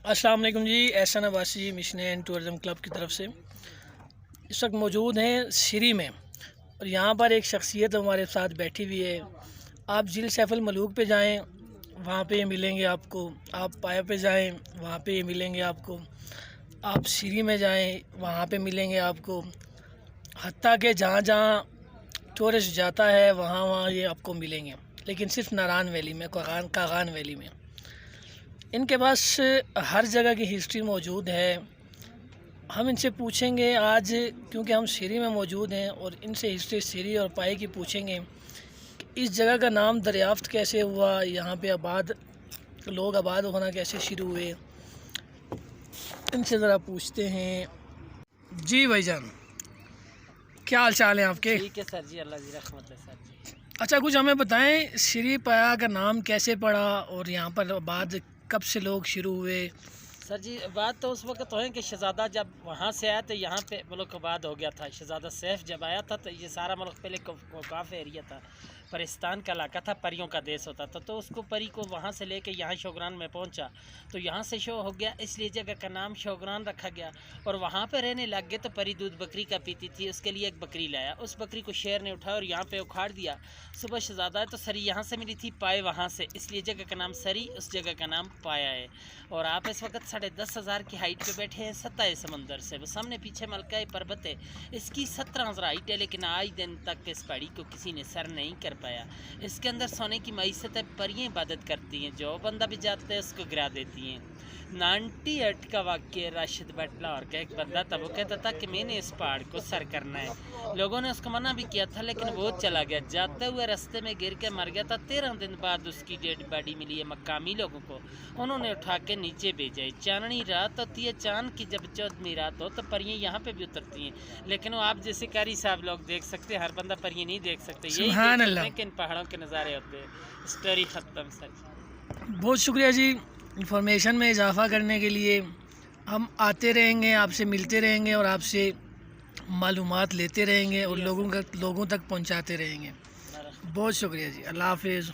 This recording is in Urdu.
السلام علیکم جی، Ehsan Abbasi mission and tourism club کی طرف سے اس وقت موجود ہیں سری میں، اور یہاں پر ایک شخصیت ہمارے ساتھ بیٹھی ہوئی ہے۔ آپ جھیل سیف الملوک پہ جائیں، وہاں پہ یہ ملیں گے آپ کو۔ آپ پایا پہ جائیں، وہاں پہ یہ ملیں گے آپ کو۔ آپ سری میں جائیں، وہاں پہ ملیں گے آپ کو۔ حتیٰ کہ جہاں جہاں ٹورسٹ جاتا ہے وہاں یہ آپ کو ملیں گے، لیکن صرف ناران ویلی میں، کاغان ویلی میں۔ ان کے پاس ہر جگہ کی ہسٹری موجود ہے۔ ہم ان سے پوچھیں گے آج، کیونکہ ہم سری میں موجود ہیں، اور ان سے ہسٹری سری اور پائے کی پوچھیں گے کہ اس جگہ کا نام دریافت کیسے ہوا، یہاں پہ لوگ آباد ہونا کیسے شروع ہوئے۔ ان سے ذرا پوچھتے ہیں۔ جی بھائی جان، کیا حال چال ہیں آپ کے؟ ٹھیک ہے سر جی، اللہ جی رحمت ہے سر جی۔ اچھا، کچھ ہمیں بتائیں، سری پایا کا نام کیسے پڑا، اور یہاں پر آباد کب سے لوگ شروع ہوئے؟ سر جی بات تو اس وقت تو ہے کہ شہزادہ جب وہاں سے آیا تو یہاں پہ ملک آباد ہو گیا تھا۔ شہزادہ سیف جب آیا تھا تو یہ سارا ملک پہلے کوکاف ایریا تھا، پرستان کا علاقہ تھا، پریوں کا دیس ہوتا تھا، تو اس کو پری کو وہاں سے لے کے یہاں شوگران میں پہنچا تو یہاں سے شو ہو گیا، اس لیے جگہ کا نام شوگران رکھا گیا، اور وہاں پہ رہنے لگ گئے۔ تو پری دودھ بکری کا پیتی تھی، اس کے لیے ایک بکری لایا، اس بکری کو شیر نے اٹھایا اور یہاں پہ اکھاڑ دیا۔ صبح شہزادہ ہے تو سری یہاں سے ملی تھی، پائے وہاں سے، اس لیے جگہ کا نام سری، اس جگہ کا نام پایا ہے۔ اور آپ اس وقت 10,500 کی ہائٹ پہ بیٹھے ہیں سطح سمندر سے، وہ سامنے پیچھے ملکہ پربت ہے، اس کی 17,000 ہائٹ ہے، لیکن آج دن تک اس پہاڑی کو کسی نے سر نہیں کر پایا۔ اس کے اندر سونے کی معیشت ہے، پریاں عبادت کرتی ہیں، جو بندہ بھی جاتا ہے اس کو گرا دیتی ہیں۔ 98 کا واقعہ، راشد بٹ لاہور کا ایک بندہ تھا، وہ کہتا تھا کہ میں نے اس پہاڑ کو سر کرنا ہے۔ لوگوں نے اس کو منع بھی کیا تھا، لیکن وہ چلا گیا، جاتے ہوئے رستے میں گر کے مر گیا تھا۔ 13 دن بعد اس کی ڈیڈ باڈی ملی ہے مقامی لوگوں کو، انہوں نے اٹھا کے نیچے بھیجا ہے۔ چاندنی رات ہوتی ہے، چاند کی جب 14ویں رات ہو تو پریاں یہاں پہ بھی اترتی ہیں، لیکن وہ آپ جیسے قاری صاحب لوگ دیکھ سکتے ہیں، ہر بندہ پریاں نہیں دیکھ سکتے، یہی دیکھ سکتے ہیں کہ ان پہاڑوں کے نظارے ہوتے ہیں۔ اسٹوری ختم سر۔ بہت شکریہ جی، انفارمیشن میں اضافہ کرنے کے لیے۔ ہم آتے رہیں گے، آپ سے ملتے رہیں گے، اور آپ سے معلومات لیتے رہیں گے، اور لوگوں تک پہنچاتے رہیں گے۔ بہت شکریہ جی، اللہ حافظ۔